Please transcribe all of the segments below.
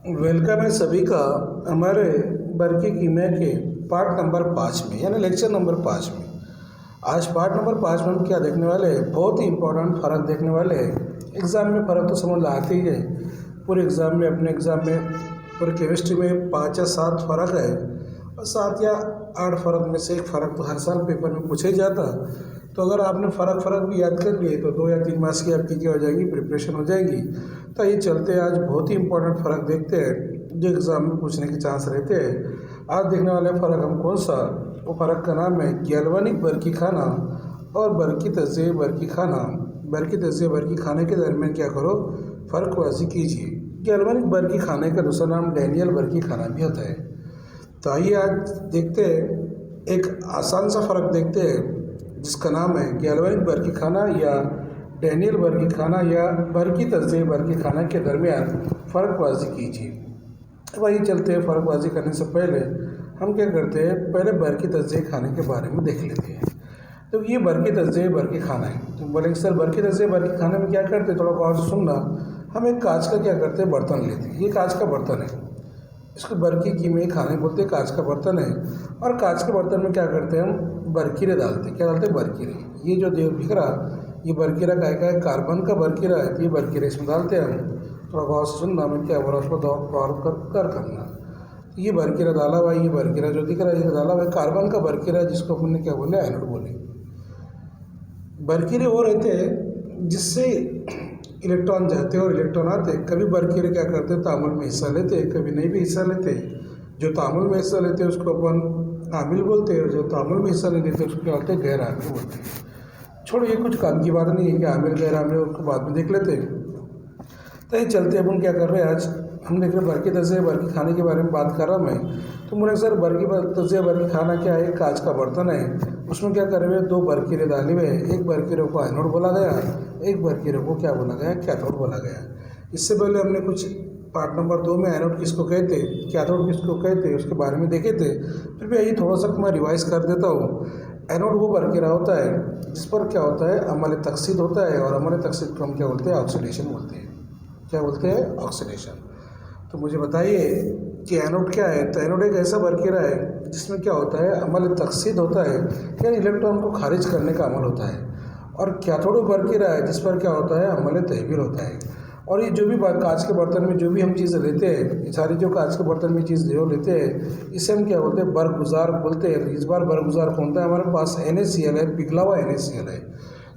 Welcome है सभी का हमारे बरकी कीमिया के पार्ट नंबर 5 में, यानी लेक्चर नंबर 5 में। आज पार्ट नंबर 5 में हम क्या देखने वाले हैं, बहुत ही इंपॉर्टेंट फ़र्क देखने वाले हैं। एग्ज़ाम में फ़र्क तो समझ आते ही है, पूरे एग्ज़ाम में, अपने एग्ज़ाम में पूरे केमिस्ट्री में 5 या 7 फ़र्क है और 7 या 8 फ़र्क में से एक फ़र्क तो हर साल पेपर में पूछा ही जाता। तो अगर आपने फ़र्क भी याद कर लिए तो 2 या 3 मार्क्स की आपकी क्या हो जाएगी, प्रिपरेशन हो जाएगी। तो ये चलते आज बहुत ही इंपॉर्टेंट फ़र्क देखते हैं जो एग्ज़ाम में पूछने के चांस रहते हैं। आज देखने वाले फ़र्क हम कौन सा, वो फ़र्क का नाम है गैल्वेनिक बरकी खाना और बरकी तज़्ज़िये बरकी खाना। बरकी तज़्ज़िये बरकी खाने के दरमियान क्या करो, फ़र्क वाज़ी कीजिए। गैल्वेनिक बरकी खाने का दूसरा नाम डैनियल बरकी खाना भी होता है। तो आइए आज देखते हैं, एक आसान सा फ़र्क देखते हैं जिसका नाम है गैल्वेनिक बरकी खाना या डैनियल बरकी खाना या बरकी तज़्ज़िये बरकी खाना के दरमियान फ़र्क वाज़ी कीजिए। वही चलते हैं, फ़र्क वाज़ी करने से पहले हम क्या करते हैं, पहले बरकी तज़्ज़िये खाने के बारे में देख लेते हैं। तो ये बरकी तज़्ज़िये बरकी खाना है। तो बोलेंगे सर बरकी तज़्ज़िये बरकी खाने में क्या करते हैं, थोड़ा गौर से सुनना। हम एक कांच का क्या करते हैं, बर्तन लेते हैं। ये कांच का बर्तन है, इसको बरकी कीमियाई खाने बोलते हैं। कांच का बर्तन है और कांच के बर्तन में क्या करते हैं, हम बरकीरे डालते हैं। क्या डालते हैं, बरकीरे। ये जो दिख रहा, ये बरकीरा का है, कार्बन का बरकीरा है। तो ये बरकीरे इसमें डालते हैं हम। थोड़ा गौर से सुनना, मैं क्या बोला उसको गौर कर करना। तो ये बरकीरा डाला हुआ, ये बरकीरा जो दिख रहा है ये डाला हुआ है, कार्बन का बरकीरा, जिसको अपने क्या बोले, एनोड बोले। बरकीरे वो रहते हैं जिससे इलेक्ट्रॉन जाते हैं और इलेक्ट्रॉन आते हैं। कभी बरकीरे क्या करते हैं, तामुल में हिस्सा लेते हैं, कभी नहीं भी हिस्सा लेते हैं। जो तामुल में हिस्सा लेते हैं उसको अपन आमिल बोलते हैं और जो तामुल में हिस्सा नहीं लेते उसको क्या बोलते हैं, गैर आमिल बोलते हैं। छोड़ो, ये कुछ काम की बात नहीं है कि आमिल गैर आमिल, उसको बाद में देख लेते हैं। तो ये चलते अपन क्या कर रहे हैं, आज हम देख रहे हैं बरकी तज़्ज़िये बरकी खाने के बारे में बात कर रहा मैं। तो बोले सर बरकी तज़्ज़िये बरकी खाना क्या है, कांच का बर्तन है, उसमें क्या करे हुए, 2 बरकीरे डाले हुए। एक बरकीरे को एनोड बोला गया, एक बरकीरे को क्या बोला गया, कैथोड बोला गया। इससे पहले हमने कुछ पार्ट नंबर 2 में एनोड किसको कहते, कैथोड किसको कहते, उसके बारे में देखे थे। फिर भी यही थोड़ा सा मैं रिवाइज कर देता हूँ। एनोड वो बरकीरा होता है जिस पर क्या होता है, अमल तकसीद होता है, और अमल तकसीद को हम क्या बोलते हैं, ऑक्सीडेशन बोलते हैं। क्या बोलते हैं, ऑक्सीडेशन। तो मुझे बताइए कि एनोड क्या है। तो एनोड एक ऐसा बरकीरा है जिसमें क्या होता है, अमल तकसीद होता है, यानी इलेक्ट्रॉन को खारिज करने का अमल होता है। और कैथोड बरकीरा है जिस पर क्या होता है, अमल तहवीर होता है। और ये जो भी कांच के बर्तन में जो भी हम चीज़ें लेते हैं, ये सारी जो कांच के बर्तन में चीज़ जो लेते हैं, इसे हम क्या बोलते हैं, बरगुजार बोलते हैं। इस बार बरगुजार कौन था, हमारे पास NaCl है, पिघला हुआ NaCl है।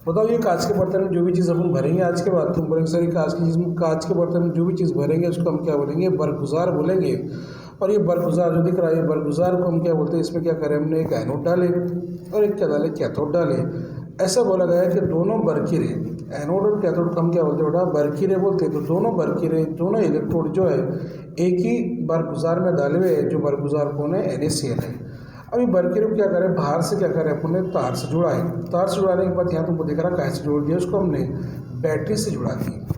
बताओ, ये कांच के बर्तन में जो भी चीज़ अपन भरेंगे आज के बाद, तुम बोलेंगे सर कांच के बर्तन में जो भी चीज़ भरेंगे उसको हम क्या बोलेंगे, बरगुजार बोलेंगे। और ये बरगुजार जो दिख रहा है, ये बरगुजार को हम क्या बोलते हैं, इसमें क्या करें, हमने एक एनोड डाले और एक क्या डाले, कैथोड डाले। ऐसा बोला गया है कि दोनों बरकीरे, एनोड और कैथोड को हम क्या बोलते हैं बेटा, बरकीरे बोलते हैं। तो दोनों बरकीरे, दोनों इलेक्ट्रोड जो है एक ही बरगुजार में डाले हुए हैं, जो बरगुजार कौन है, NaCl है। अभी बरकीरे को क्या करें, बाहर से क्या करें, अपन ने तार से जुड़ा है। तार से जुड़ाने के बाद यहाँ तुमको दिख रहा कैसे जोड़ दिया, उसको हमने बैटरी से जुड़ा दिया।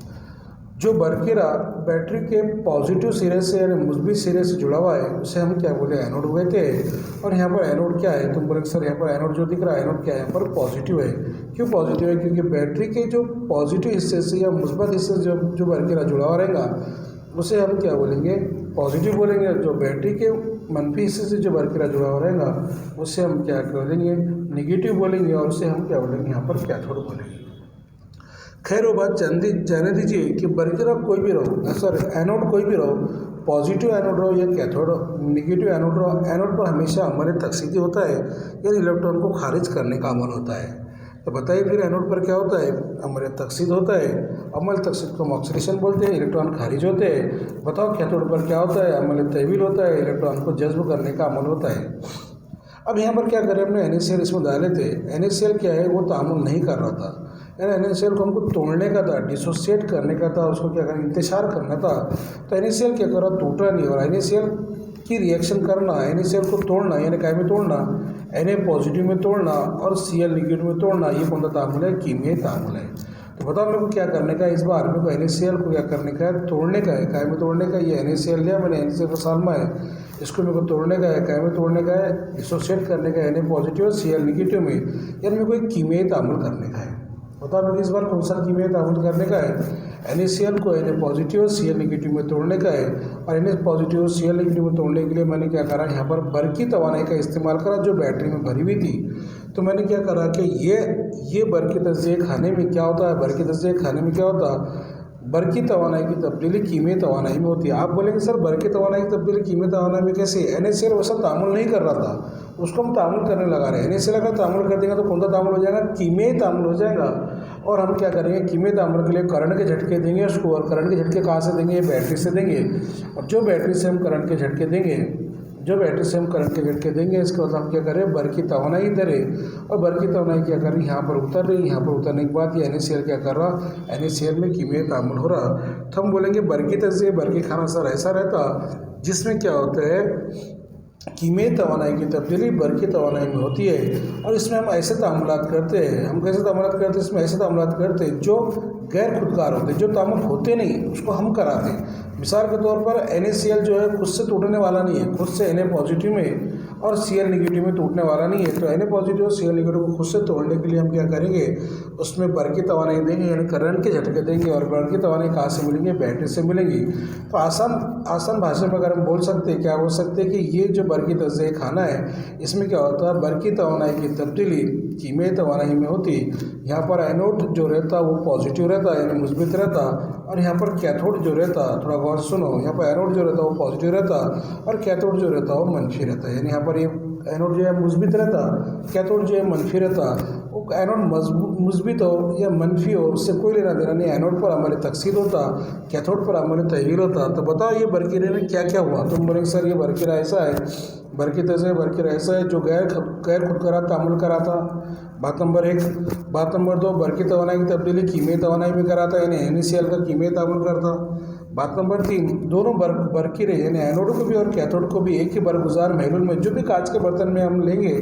जो बरकीरा बैटरी के पॉजिटिव सिरे से यानी मुस्बित सिरे से जुड़ा हुआ है उसे हम क्या बोले, एनोड कहते हैं। और यहाँ पर एनोड क्या है, तुम बोले सर यहाँ पर एनोड जो दिख रहा है, एनोड क्या है, यहाँ पर पॉजिटिव है। क्यों पॉजिटिव है, क्योंकि बैटरी के जो पॉजिटिव हिस्से से या मुस्बत हिस्से से जो बरकीरा जुड़ा हुआ रहेगा उसे हम क्या बोलेंगे, पॉजिटिव बोलेंगे। जो बैटरी के मनफी हिस्से से जो बरकीरा जुड़ा हुआ रहेगा उसे हम क्या बोलेंगे, निगेटिव बोलेंगे। और उसे हम क्या बोलेंगे, यहाँ पर कैथोड बोलेंगे। खैर वो बात जाने दीजिए कि बरकीरा कोई भी रहो, सॉरी एनोड कोई भी रहो, पॉजिटिव एनोड रहो या कैथोड निगेटिव एनोड रहो, एनोड पर हमेशा अमल तकसीदी होता है, यानी इलेक्ट्रॉन को खारिज करने का अमल होता है। तो बताइए फिर एनोड पर क्या होता है, अमल तकसीद होता है। अमल तकसीद को हम ऑक्सीडेशन बोलते हैं, इलेक्ट्रॉन खारिज होते हैं। बताओ कैथोड पर क्या होता है, अमल तहवील होता है, इलेक्ट्रॉन को जज्ब करने का अमल होता है। अब यहाँ पर क्या करें, हमने NaCl इसमें डाले थे। NaCl क्या है, वो तामुल नहीं कर रहा था, यानी NaCl को हमको तोड़ने का था, डिसोसिएट करने का था, उसको क्या करना, इंतशार करना था। तो NaCl क्या करा, टूटा नहीं। और NaCl की रिएक्शन करना, NaCl को तोड़ना, यानी क्या में तोड़ना, Na पॉजिटिव में तोड़ना और Cl नेगेटिव में तोड़ना, ये कौन सा तामुल है, कीमियाई तामुल है। तो बताओ मेरे को क्या करने का है, इस बार मेरे को NaCl को क्या करने का है, तोड़ने का है। काय में तोड़ने का, ये NaCl लिया मैंने, NaCl का सालमा है, इसको मेरे को तोड़ने का है। काय में तोड़ने का है, डिसोसिएट करने का है, Na पॉजिटिव और Cl नेगेटिव में, यानी मेरे को एक कीमियाई तामुल करने का है। बताओ मेरे को इस बार कौन सा कीमियाई तामुल करने का है, NaCl को Na पॉजिटिव और Cl नेगेटिव में तोड़ने का है। और Na पॉजिटिव और Cl नेगेटिव में तोड़ने के लिए मैंने क्या करा, यहाँ पर बरकी तवानाई का इस्तेमाल करा जो बैटरी में भरी हुई थी। तो मैंने क्या करा कि ये बरकी तजिए खाने में क्या होता है, बरकी तजिए खाने में क्या होता है, बरकी तवानाई की तब्दीली कीमे तवानाई में होती है। आप बोलेंगे सर बरकी तवानाई की तब्दीली कीमे तवानाई में कैसे? NaCl वैसा तामुल नहीं कर रहा था, उसको हम तामुल करने लगा रहे हैं। NaCl अगर तामुल कर देंगे तो कौन सा तामुल हो जाएगा? कीमे तामुल हो जाएगा। और हम क्या करेंगे, कीमे तामुल के लिए करंट के झटके देंगे उसको। और करंट के झटके कहाँ से देंगे? बैटरी से देंगे। और जो बैटरी से हम करंट के झटके देंगे, इसके बाद हम क्या करें, बरकी तवानाई धरें। और बरकी तवानाई क्या करें, यहाँ पर उतर रही। यहाँ पर उतरने के बाद ये NaCl क्या कर रहा, NaCl में कीमियाई तामुल हो रहा। तो हम बोलेंगे बरकी तजिए बरकी खाना सर ऐसा रहता जिसमें क्या होता है, कीमियाई तवानाई की तब्दीली बरकी तवानाई में होती है। और इसमें हम ऐसे तामुलात करते हैं। हम कैसे तामुलात करते हैं? इसमें ऐसे तामुलात करते हैं जो गैर खुदकार होते हैं, जो तामुल होते नहीं उसको हम कराते हैं। मिसाल के तौर पर NaCl जो है खुद से टूटने वाला नहीं है, खुद से Na पॉजिटिव में और Cl नेगेटिव में टूटने वाला नहीं है। तो Na पॉजिटिव और Cl नेगेटिव को खुद से तोड़ने के लिए हम क्या करेंगे, उसमें बरकी तवानाई देंगे, यानी करंट के झटके देंगे। और बरकी तवानाई कहाँ से मिलेंगे? बैटरी से मिलेंगी। तो आसान भाषा में अगर हम बोल सकते हैं, क्या बोल सकते हैं कि ये जो बरकी तजिए खाना है इसमें क्या होता है, बरकी तवानाई की तब्दीली कीमियाई तवानाई में होती। यहाँ पर एनोड जो रहता वो पॉजिटिव रहता यानी मुस्बित रहता। और यहाँ पर कैथोड जो रहता, थोड़ा गौर सुनो, यहाँ पर एनोड जो रहता वो पॉजिटिव रहता और कैथोड जो रहता वो मनफी रहता। यानी यहाँ पर ये एनोड जो है मुस्बित रहता, कैथोड जो है मनफी रहता। वो एनोड मुस्बित हो या मनफी हो उससे कोई लेना देना नहीं। एनोड पर अमल तकसीद होता, कैथोड पर अमल तहवील होता। तो बताओ ये बरकीरे में क्या क्या हुआ? तुम बोलेंगे सर ये बरकीरा ऐसा है, बरकी तजिए बरकीरा ऐसा है जो गैर खुदकरा तामुल कराता। बात नंबर 1। बात नंबर 2, बरकी तवानाई की तब्दीली कीमियाई तवानाई में कराता यानी NaCl का कीमियाई तामुल करता। बात नंबर 3, दोनों बरकीरे यानी एनोड को भी और कैथोड को भी एक ही बरगुजार महलूल में, जो भी कांच के बर्तन में हम लेंगे,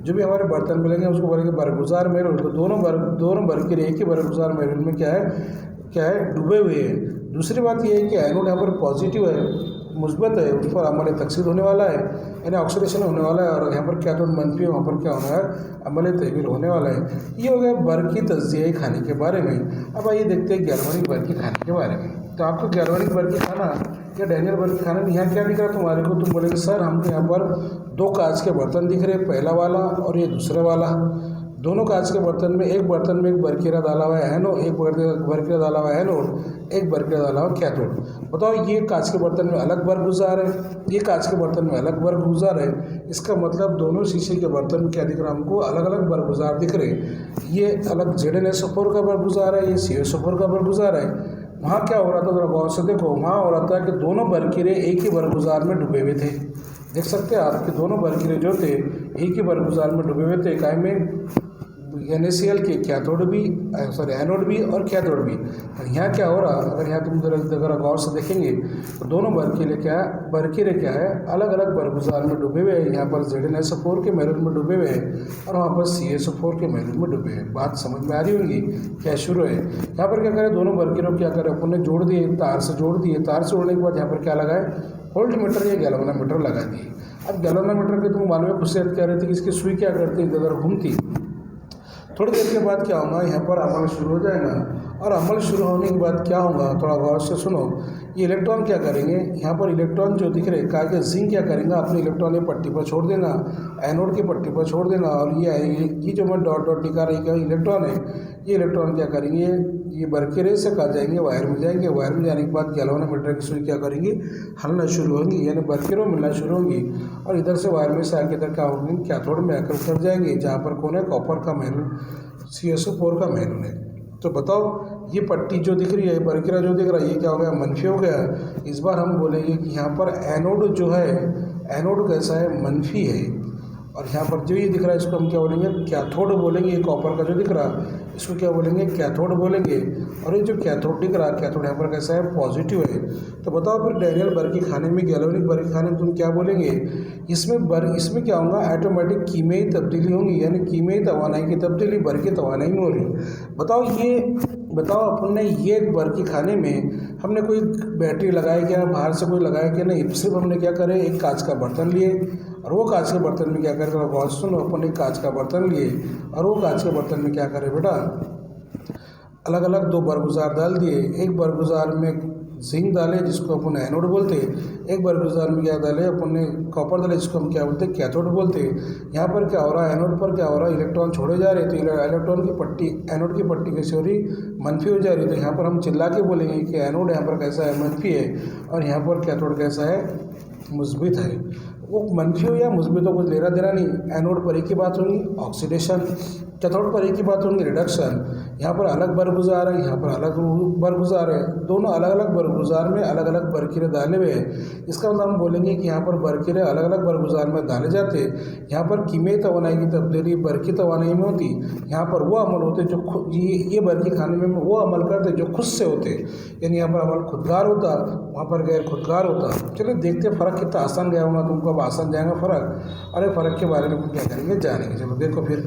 जो भी हमारे बर्तन में लेंगे उसको बोलेंगे बरगुजार महलूल। तो दोनों बरकीरे एक ही बरगुजार महलूल में क्या है डूबे हुए हैं। दूसरी बात यह है कि एनोड यहाँ पर पॉजिटिव है, मुस्बत है, उस पर अमल तकसीद होने वाला है यानी ऑक्सीडेशन होने वाला है। और यहाँ पर कैथोड मनफी है, वहाँ पर क्या होना है, अमल तहवील होने वाला है। ये हो गया बरकी तजिए खाने के बारे में। अब आइए देखते हैं गैल्वेनिक बरकी खाने के बारे में। तो आपको गैल्वेनिक बरकी खाना या डैनियल बरकी खाने में यहाँ क्या दिख रहा है तुम्हारे को? तुम बोलेंगे सर हमको यहाँ पर 2 कांच के बर्तन दिख रहे, पहला वाला और ये दूसरा वाला। दोनों कांच के बर्तन में एक बरकीरा डाला हुआ है एनोड, एक बरकीरा डाला हुआ है एनोड, एक बरकीरा डाला हुआ कैथोड। बताओ ये कांच के बर्तन में अलग बरगुजार है, ये कांच के बर्तन में अलग बरगुजार है। इसका मतलब दोनों शीशे के बर्तन में क्या दिख रहा है हमको? अलग अलग बरगुजार दिख रहे। ये अलग ZnSO4 का बरगुजार है, ये CSO4 का बरगुजार है। वहाँ क्या हो रहा था, जरा गौर से देखो, वहाँ हो रहा था कि दोनों बरकीरे एक ही बरगुजार में डूबे हुए थे। देख सकते हैं आप कि दोनों बरकीरे जो थे एक ही बरगुजार में डूबे हुए थे। काय में? NaCl के कैथोड भी, एनोड भी और कैथोड भी। और यहाँ क्या हो रहा, अगर यहाँ तुम जरा गौर से देखेंगे तो दोनों बरकीरे क्या है, अलग अलग बरगुजार में डूबे हुए हैं। यहाँ पर ZnSO4 के महलूल में डूबे हुए हैं और वहाँ पर CSO4 के महलूल में डूबे हैं। बात समझ में आ रही होगी क्या शुरू है? यहाँ पर क्या करें, दोनों बरकीरों क्या करें, अपन ने जोड़ दिए, तार से जोड़ दिए। तार से जोड़ने के बाद यहाँ पर क्या लगाए, वोल्टमीटर या गैल्वेनोमीटर लगा दिए। अब गैल्वेनोमीटर के तुम मालूम है खुद से कह रहे थे कि इसकी सुई क्या करती है, इधर घूमती। थोड़ी देर के बाद क्या होगा, यहाँ पर अमल शुरू हो जाएगा। और अमल शुरू होने के बाद क्या होगा, थोड़ा गौर से सुनो। ये इलेक्ट्रॉन क्या करेंगे, यहाँ पर इलेक्ट्रॉन जो दिख रहे कहा कि जिंक क्या करेगा, अपने इलेक्ट्रॉन ये पट्टी पर छोड़ देगा, एनोड की पट्टी पर छोड़ देगा। और ये जो मैं डॉट डॉट दिखा रही क्या इलेक्ट्रॉन है, ये इलेक्ट्रॉन क्या करेंगे, ये बरकीरे से कहा जाएंगे वायर में जाएंगे। वायर में जाने के बाद गैल्वेनोमीटर की सुई क्या करेंगी, हलना शुरू होंगी, यानी बरकीरों मिलना शुरू होंगी। और इधर से वायर में से आके इधर क्या होंगी, कैथोड में आकर उतर जाएंगे, जहाँ पर कौन है, कॉपर का महलूल, CSO4 का महलूल है। तो बताओ ये पट्टी जो दिख रही है, बरकीरा जो दिख रहा है, ये क्या हो गया, मनफी हो गया। इस बार हम बोलेंगे कि यहाँ पर एनोड जो है, एनोड कैसा है, मनफी है। और यहाँ पर जो ये दिख रहा है इसको हम क्या बोलेंगे, कैथोड बोलेंगे। ये कॉपर का जो दिख रहा है इसको क्या बोलेंगे, कैथोड बोलेंगे। और ये जो कैथोड दिख रहा है, कैथोड यहाँ पर कैसा है, पॉजिटिव है। तो बताओ फिर डैनियल बरकी खाने में, गैल्वेनिक बरकी खाने में तुम क्या बोलेंगे, इसमें क्या होगा, ऑटोमेटिक कीमियाई तब्दीली होंगी, यानी कीमियाई तवानाई की तब्दीली बरकी तवानाई में हो रही। बताओ अपन ने ये बरकी खाने में हमने कोई बैटरी लगाया क्या, बाहर से कोई लगाया क्या? नहीं, सिर्फ हमने क्या करे, एक कांच का बर्तन लिए और वो कांच के बर्तन में क्या करे, बहुत सुनो, अपन एक कांच का बर्तन लिए और वो कांच के बर्तन में क्या करे बेटा, अलग अलग दो बरगुजार डाल दिए। एक बरगुजार में जिंक डाले जिसको अपन एनोड बोलते, एक बरगुजार में क्या डाले अपन ने कॉपर डाले जिसको हम क्या बोलते हैं कैथोड बोलते। यहाँ पर क्या हो रहा है, एनोड पर क्या हो रहा है, इलेक्ट्रॉन छोड़े जा रहे, तो इलेक्ट्रॉन की पट्टी एनोड की पट्टी कैसे हो रही, मनफी हो जा रही। तो यहाँ पर हम चिल्ला के बोलेंगे कि एनोड यहाँ पर कैसा है, मनफी है, और यहाँ पर कैथोड कैसा है, मुस्बित है। वो मनफी हो या मुस्बित हो कुछ लेना देना नहीं। एनोड पर एक ही बात होगी ऑक्सीडेशन, कैथोड पर एक ही बात होगी रिडक्शन। यहाँ पर अलग बरगुजार है, यहाँ पर अलग बरगुजार है, दोनों अलग अलग बरगुजार में अलग अलग बरकीरे डाले हुए हैं। इसका मतलब हम बोलेंगे कि यहाँ पर बरकीरे अलग अलग बरगुजार में डाले जाते। यहाँ पर कीमियाई तवानाई की तब्दीली बरकी तवानाई में होती। यहाँ पर वो अमल होते जो खुद ये बरकी खाने में वो अमल करते जो खुद से होते, यानी यहाँ पर अमल खुदगार होता, वहाँ पर गैर खुदगार होता। चलिए देखते फ़र्क कितना आसान गया होगा, तुमको अब आसान जाएगा फ़र्क। अरे फ़र्क के बारे में क्या करेंगे जानेंगे। चलो देखो फिर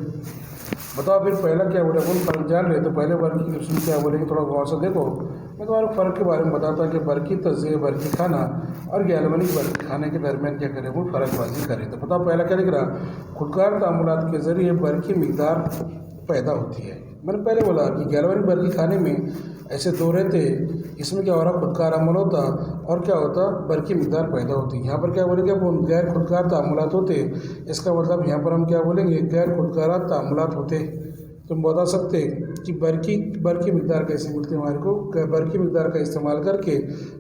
बताओ फिर पहला क्या बोले, अपन फ़र्क जान रहे तो पहले वर्ग की क्वेश्चन क्या बोलेंगे थोड़ा गौर से देखो। मैं तुम्हारे फ़र्क के बारे में बताता कि बरकी तज़िये बरकी खाना और गैल्वेनिक बरकी खाने के दरमियान क्या करें, वो फ़र्कबाजी करें। तो बताओ पहला क्या दिख रहा, खुदगार तामुलात के ज़रिए बरकी मिकदार पैदा होती है। मैंने पहले बोला कि गैल्वेनिक बरकी खाने में ऐसे दो रहते, इसमें क्या हो रहा, खुदगार अमल होता और क्या होता, बरकी मिकदार पैदा होती। यहाँ पर क्या बोलेंगे, वो गैर खुदगार तामुलात होते। इसका मतलब यहाँ पर हम क्या बोलेंगे, गैर खुदगार तामुलात होते। तुम बता सकते कि बरकी मिकदार कैसे मिलती है हमारे को, बरकी मिकदार का इस्तेमाल करके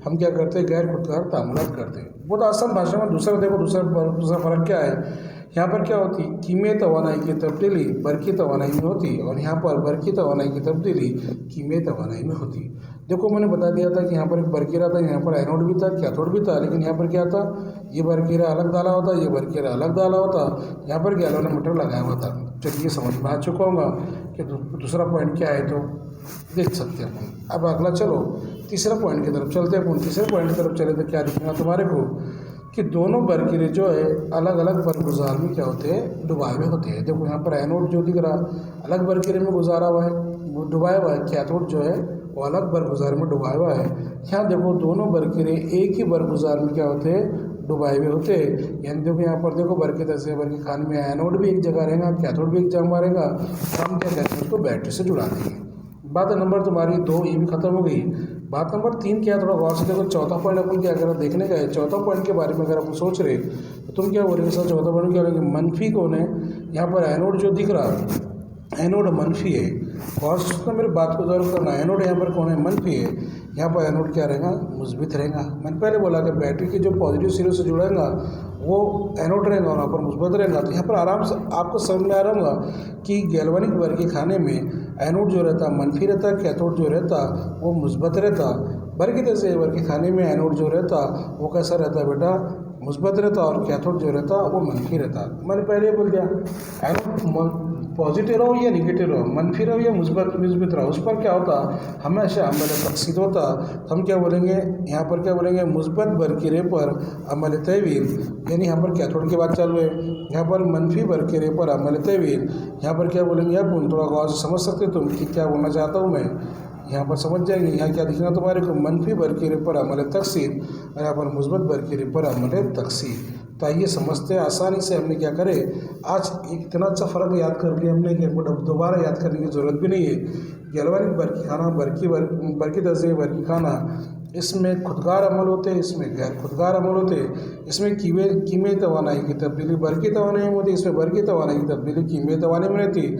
हम क्या करते हैं, गैर खुदगार तामुलात करते हैं। बहुत आसान भाषा में दूसरा देखो, दूसरा फ़र्क क्या है। यहाँ पर क्या होती, कीमियाई तवानाई की तब्दीली बरकी तवानाई में होती और यहाँ पर बरकी तवानाई की तब्दीली कीमियाई तवानाई में होती। देखो मैंने बता दिया था कि यहाँ पर एक बरकीरा था, यहाँ पर एनोड भी था, कैथोड भी था, लेकिन यहाँ पर क्या था, ये बरकीरा अलग डाला होता, ये बरकीरा अलग डाला होता, यहाँ पर गैल्वेनोमीटर लगाया हुआ था। चलिए समझ में आ चुका होगा कि दूसरा पॉइंट क्या है, तो देख सकते हैं अपन। अब अगला चलो तीसरा पॉइंट की तरफ चलते हैं अपन। तीसरे पॉइंट की तरफ चले तो क्या दिखेगा तुम्हारे को कि दोनों बरकीरे जो है अलग अलग बरगुजार में क्या होते हैं, डुबाए हुए होते हैं। देखो यहाँ पर एनोड जो दिख रहा अलग बरकीरे में गुजारा हुआ है, वो डुबाया हुआ है, कैथोड जो है वो अलग बरगुजार में डुबाया हुआ है। यहाँ देखो दोनों बरकीरे एक ही बरगुजार में क्या होते हैं, डुबाए हुए होते हैं। यानी देखो यहाँ पर देखो बरकी तज़िये बरकी खाने में एनोड भी एक जगह रहेगा, कैथोड भी एक जगह रहेगा, हम क्या कहते हैं उसको बैटरी से जुड़ा देंगे। बात नंबर तुम्हारी 2 ये भी खत्म हो गई। बात नंबर 3 क्या, थोड़ा गौर से देखो। चौथा पॉइंट अपन क्या करें देखने का है। चौथा पॉइंट के बारे में अगर अपन सोच रहे तो तुम क्या बोलेंगे सर, चौथा पॉइंट क्या बोलेंगे, मनफी कौन है। यहाँ पर एनोड जो दिख रहा एनोड मनफी है। गौर से मेरी बात को गौर करना, एनोड यहाँ पर कौन है, मनफी है। यहाँ पर एनोड क्या रहेगा, मुस्बित रहेगा। मैंने पहले बोला कि बैटरी के जो पॉजिटिव सिरे से जुड़ेगा वो एनोड रहेगा और यहाँ पर मुस्बित रहेगा। तो यहाँ पर आराम से आपको समझ में आ रहा होगा कि गैल्वेनिक बरकी खाने में एनोड जो रहता मनफी रहता, कैथोड जो रहता वो मुस्बत रहता। बरकी तज़िये बरकी खाने में एनोड जो रहता वो कैसा रहता बेटा, मुस्बत रहता, और कैथोड जो रहता वो मनफी रहता। मैंने पहले बोल दिया एनोड पॉजिटिव रहो या निगेटिव रहो, मनफी रहो या मुस्बित रहो, उस पर क्या होता, हमेशा अमल तक़सीद होता। तो हम क्या बोलेंगे, यहाँ पर क्या बोलेंगे, मुस्बत बरकीरे पर अमल तहवील, यानी यहाँ पर कैथोड की बात चालू है, यहाँ पर मनफी बरकीरे पर अमल तहवील। यहाँ पर क्या बोलेंगे, अब थोड़ा गौर से समझ सकते तुम कि क्या बोलना चाहता हूँ मैं, यहाँ पर समझ जाएंगे। यहाँ क्या दिखेगा तुम्हारे को, मनफी बरकीरे पर अमल तक़सीद और यहाँ पर मुस्बत बरकीरे पर अमल तक़सीद। तो आइए समझते हैं आसानी से। हमने क्या करे, आज इतना अच्छा फ़र्क याद कर लिया हमने कि हमको दोबारा याद करने की ज़रूरत भी नहीं है। गैल्वेनिक बरकी खाना बरकी तज़िये बरकी खाना, इसमें खुदगार अमल होते हैं, इसमें गैर खुदगार अमल होते हैं। इसमें कीमियाई तवानाई की तब्दीली बरकी तवानाई में होती है, इसमें बरकी तवानाई की तब्दीली कीमियाई तवानाई में रहती है।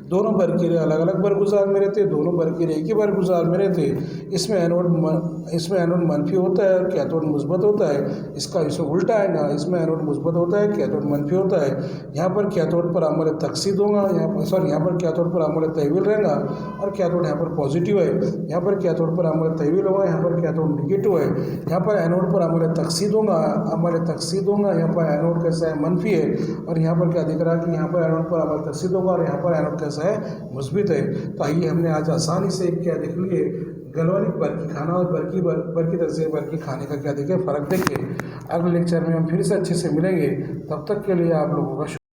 दोनों बरकीरे अलग अलग बरगुजार में रहते हैं, दोनों बरकीरे एक ही बरगुजार में रहते हैं। इसमें एनोड मनफी होता है और कैथोड मुस्बत होता है। इसका उल्टा आएगा, इसमें एनोड मुस्बत होता है, कैथोड मनफी होता है। यहाँ पर कैथोड पर अमल तक़सीद होगा, यहाँ पर कैथोड पर अमल तहवील रहेगा और कैथोड यहाँ पर पॉजिटिव है। यहाँ पर कैथोड पर अमल तहवील होगा, यहाँ पर कैथोड निगेटिव है। यहाँ पर एनोड पर अमल तक़सीद होगा, यहाँ पर एनोड कैसा है, मनफी है, और यहाँ पर क्या दिख रहा है कि यहाँ पर एनोड पर अमल तक़सीद होगा और यहाँ पर एनोड कैसा है, मुस्बित है। तो आइए हमने आज आसानी से क्या देख लिए, गैल्वेनिक बरकी खाना और बरकी तज़िये बरकी खाने का क्या देखे फ़र्क देखे। अगले लेक्चर में हम फिर से अच्छे से मिलेंगे, तब तक के लिए आप लोगों का